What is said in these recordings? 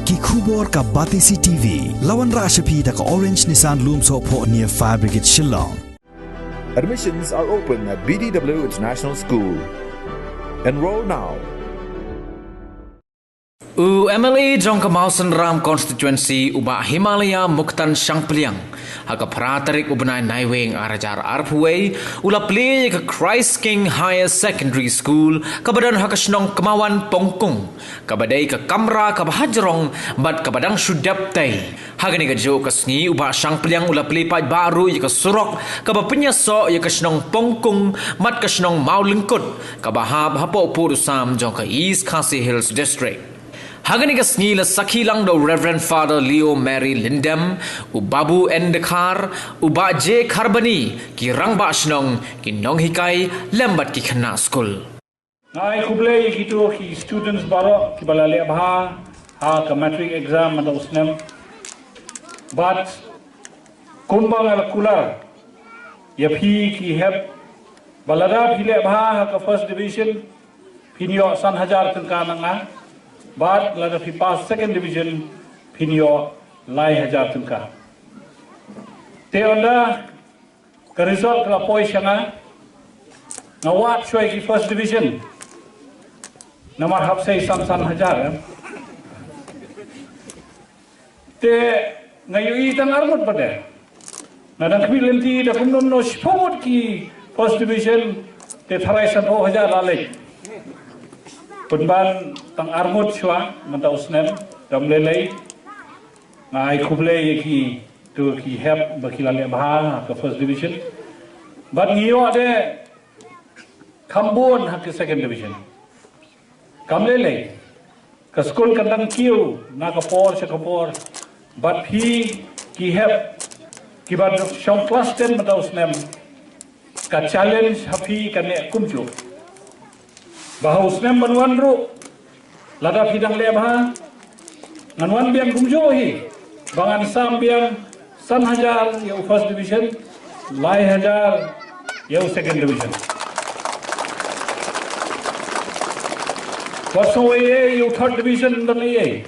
ki khubor ka Batisi TV lawan ra shapi da ka Orange Nissan Lumso pho near Fire Brigade Shillong. Admissions are open at BDW International School. Enroll now. MLA Jongka Mausan Ram constituency uba Himalaya Muktan Shangpliang haka pratarik ubnai naiweng arajar arphuway ula play ka Christ King Higher Secondary School kabadan haka shnong kemawan pongkung kabadai ka kamra ka bahajrong bat kabadang sudaptai hagani ka jo ka sngi uba Shangpliang ula play pa baru ka surok kabapnya so ya ka shnong pongkung mat ka shnong maulingkut kabahab hapo purusam Jongka East Khasi Hills District. Hagani ka sngi la sakhilang do Reverend Father Leo Mary Lindem ubabu endekar uba je kharbani ki rangba snong ki nong hikai lembat ki khana school ngai khuble ki to ki students baro ki balale bha ha ka matric exam mada usnem but kumbang al kular ya phi ki heb balada phile bha ka first division pinyo san hajar tengka nanga But lada fi pass second division pinyo lai hajar tunka. Te onda ka result ka poi shanga ngawat choi ki first division. Namar hapsai san hajar. Te ngayui tang armut pada. Nadang kbilenti da kumnom no shpomot ki first division te tharai san o hajar lalek. Punban tang armut chua manta usnem damlelei ngai khuble ki to ki help bakilale bha ka first division but ngiyo de khambon ha ka second division kamlelei ka school kandang kiu na ka por se ka por but phi ki help ki bad shong class 10 manta usnem ka challenge hapi ka ne kumchu bahwa usnem banwan ru lada pidang lebha nanwan biang kumjo hi bangan sam biang san hajar ya first division lai hajar ya second division wasoi ya third division dan ye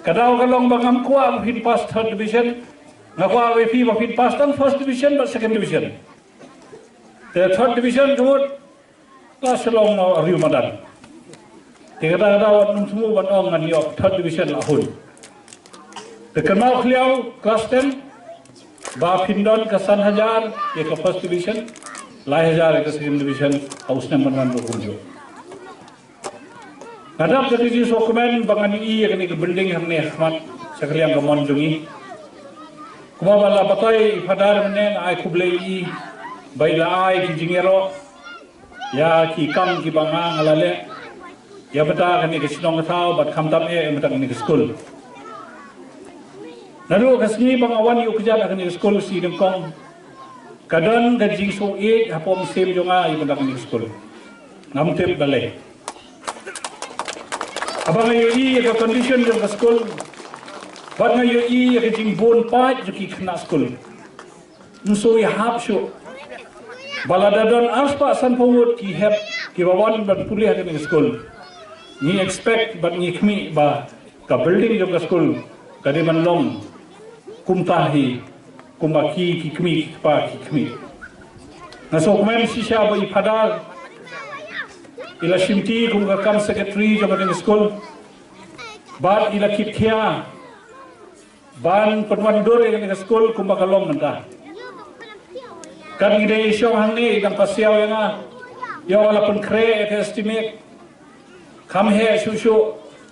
kadau kalong bangam kwa pin pass third division ngakwa we fi pin pass dan first division but second division the third division road kelas long no riu madan tiga dah num semua ban ong ngan yo third division ahun the kenal kliau kelas 10 ba pindon ke san hajar ye ke first division lai hajar ke second division hausnya manwan do kunjo kadap jadi ji dokumen bangan i ke ni bending hamne ahmad sekalian ke monjungi kuma bala patai padar menen ai kublei i baila ai ki jingero ya ki kam ki banga ngalale ya beta kan ni kisnong thau bat kham tam e beta kan ni school naru kasni bang awan yu kja kan ni school si deng kong kadan da jing so e hapom sem jonga i beta kan ni school ngam tep bale abang yu i ka condition jong school bat yu i ka jing bon pa ju ki khna school nuso i hap shu baladadon aspa san pawut ki hep ki bawan ban pulih kan ni school ni expect but ni khmi ba ka building jong ka school ka de man long kumtahi kumaki ki khmi pa ki khmi na so kmen si sha ba ipada ila shimti kum ka kam secretary jong ka school ba ila kitkhia ban panwan dor ka school kum ba kalom manta kan ide syong hang ni dang pasiaw yang yo wala pun kre estimate kam he shushu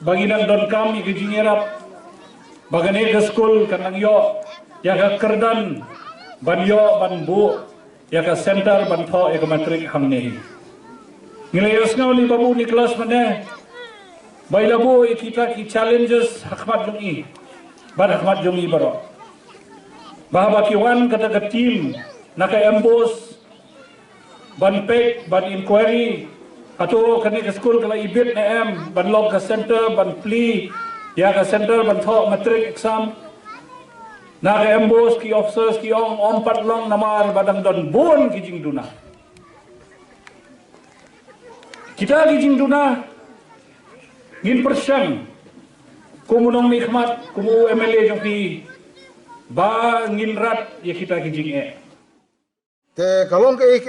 bagidan don kam i gijingerap bagane ke school kan yo ya ka kerdan ban yo ban bu ya ka center ban tho ecometric hang ni ngileyos ngau li babu ni kelas mane bailabu kita ki challenges hakmat jungi ban hakmat jungi baro bahwa ki wan kata ke team naka embos ban pek ban inquiry atau kani ke school kala ibit na em ban log ka center ban pli ya ka center ban tho matric exam naka embos ki officers ki om pat long namar badang don bon ki jing duna kita ki jing duna ngin persang kumunong nikmat kumu MLA jong pi ba ngin rat ya kita kijing te kalong ke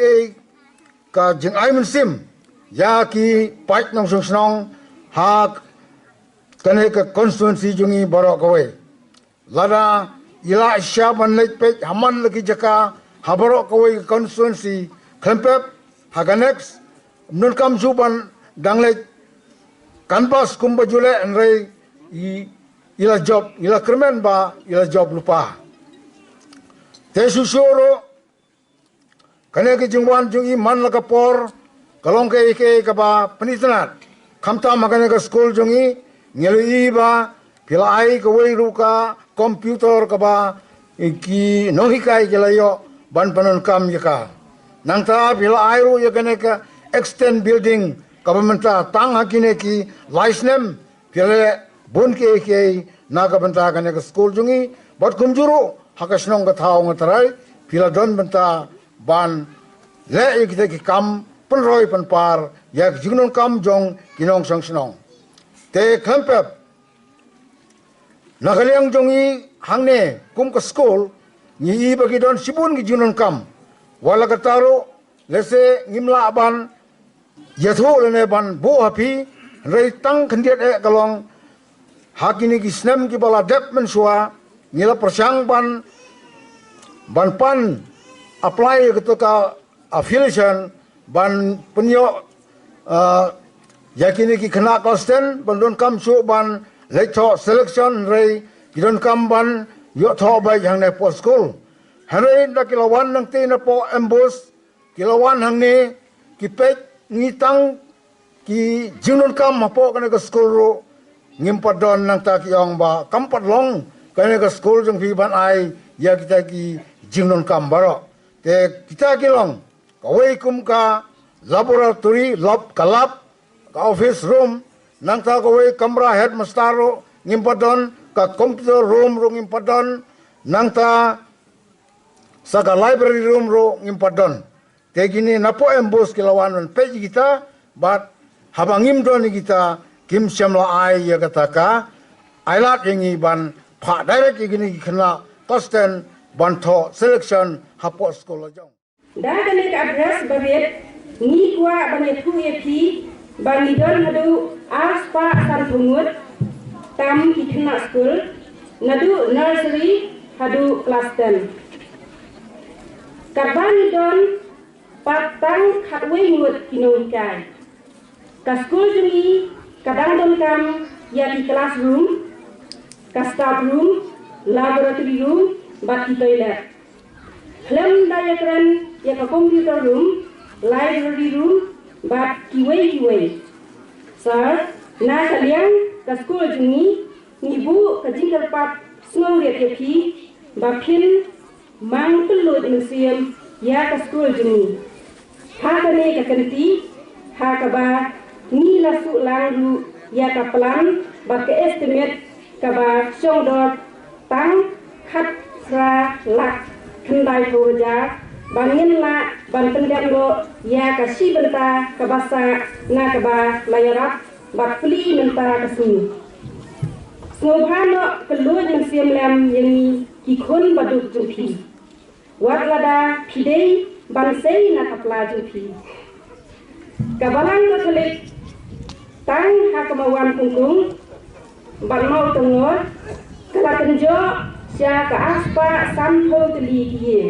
ka jing ai mun sim ya ki pait nong sung snong ha kane ka constituency jungi borok kowe lada ila syaban lek pe haman lagi jaka ha borok kowe constituency klempep haganex nun kam juban danglek kanpas kumba jule enrei ila job ila kermen ba ila job lupa te susuro kane ke jingwan jungi man la kapor kalong ke ba penitnat kamta makane ke school jungi ngeli ba pilai ke wei ruka komputer ke ba ki nohikai jelayo ban panon kam yaka nangta pilai ru ya kane ke extend building kabamenta tang hakine ki license pile bon ke naga benta kane ke school jungi bot kumjuru hakasnong ka thau ngatarai pila don benta ban le ikite ki kam penroi penpar yak jingnon kam jong kinong sangsnong te klampep nakaliang jongi hangne kum ka school ni bagi don sibun ki jingnon kam wala kataro lese ngimla ban yatho lene ban bo hapi rei tang khandiat kalong hakini ki snam ki bala dep mensua nila persang ban pan apply ketika affiliation ban penyo yakini ki kena kosten ban don kam su ban lecture selection rei don kam ban yo tho bai hang ne post school hanrei da kilawan nang te na po embos kilawan hang ne ki pe ngitang ki jinun kam mapo kana ke school ro ngimpadon nang ta ki ong ba kampat long kana ke school jong fi ban ai ya kita ki jinun kam baro te kita ki long kawai kum ka laboratory lab kalap ka office room nang ta kawai kamera headmaster ro ngimpadon ka computer room ro ngimpadon nang ta saka library room ro ngimpadon te gini napo embos kilawan pe kita bat habangim don kita kim syamla ai ya kataka ailat yengi ban pha direct gini kena kosten ban tho selection hapo school jong da kane address babet ni kwa bane thu ep bani don hadu aspa san thungut tam ki kena school nadu nursery hadu class 10 kabani don patang khatwe ngut kinong kai ka school jungi kadang don kam ya di classroom ka staff room laboratory room baki toilet lem diagram ya ka computer room library room bat kiwei sir na kalian ka school jungi nibu ka jingkal pat snong riat ya pi ba phin mang pelud museum ya ka school jungi ha kane ka kanti ha ka ba ni la su lang ru ya ka plan ba ka estimate ka ba chong dot tang khat ra lak kendai hoja bangin la ban pendek lo ya ka si benta ka basa na ka ba layarat ba pli menta ka sini Sobhano keluar yang siam lam yang kikun baduk jumpi. Wat lada pidei bansei na kapla jumpi. Kabalang katolik tang hakamawan kungkung balmau tengor kalakenjo sia ka aspa sampo teli kiye.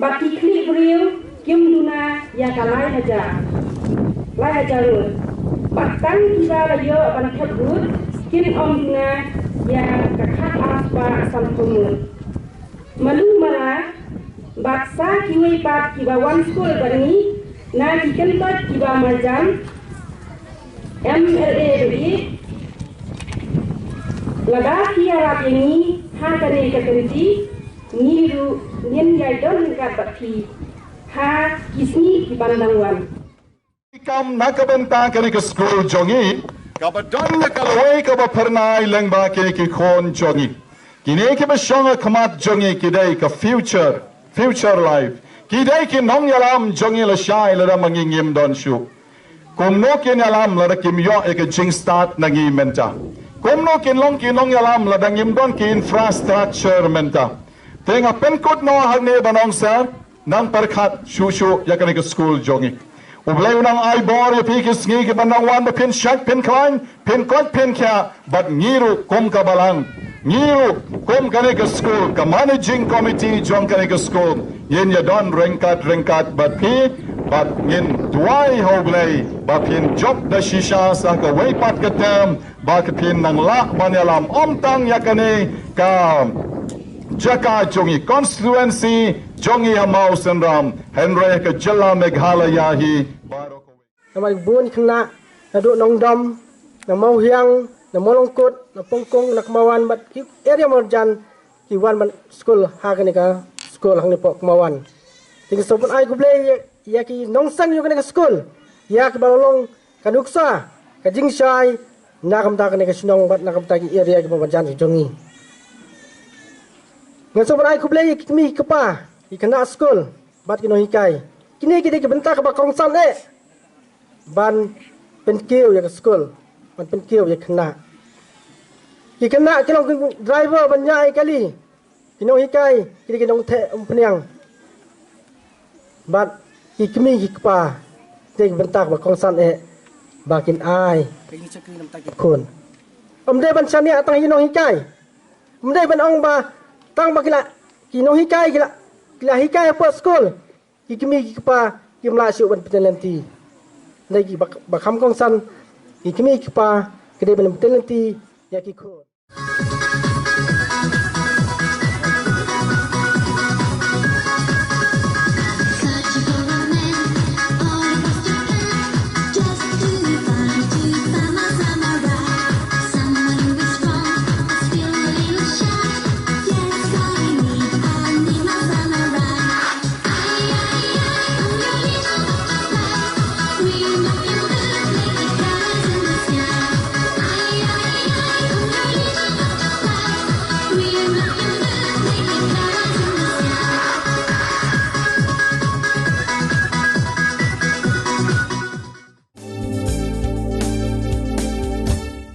Baki klik beriu kim duna ya kalai haja rut. Batang kita layo ban khabut kim om duna ya kakak aspa sampo mun. Malu mara baksa kiwei pat kibawan school bani na kikentot kiba marjan MLA beri laga kiarap ini hakane kakenti niru nyen yai don kapati ha kisni kibandangwan kam nakabenta kani ke school jongi kabadon na kalawai kabapernai lengba ke khon jongi kini ke besonga kamat jongi kidai ka future life kidai ke nong yalam jongi la shai la mangingim don shu kumno kin alam la kim yo ek jing start nangi menta kumno kin long alam la dangim don ki infrastructure menta tenga penkot no hagne banong sa nang perkhat shushu yakane ke school jongi ublay unang ai bor ya pikis ngi ke banang wan ba pin shak pin klein pin kot pin kya but ngiru kom ka balang ngiru kom kane ke school ka managing committee jong kane ke school yen ya don rengkat but pi but yen tuai hoblay ba pin job da shisha sa ka way pat ka tem ba ka pin nang la banyalam omtang yakane ka Jaka Jongi constituency Jongi Hamau Senram Henry ke Jilla Meghalaya hi Namai bun kena naduk nong dom na mau hiang na molongkut na pongkong na kemawan bat area marjan ki wan man school ha ka ni ka school hang ni pok kemawan ting sobun ai guble ya ki nong sang yo ka ni ka school ya ki balolong kanuksa ka jingshai na kam ta ka ni ka sinong bat na kam ta ki area ki marjan ki Jongi ngan sobat ai kublai kimi kepa ikena school bat kino hikai kini kita ke bentak ba kongsan ban penkiu ya ke school ban penkiu ya kena kino driver banyak kali kino hikai kita kino the peniang bat kimi kepa te bentak ba kongsan bakin ai kun omde ban chania atang kino hikai omde ban ong ba tang bakila kino hikai kila hikai apa school kimi kipa kimla siu ban penalty lagi bakam kongsan kimi kipa kede ban penalty ya ki ko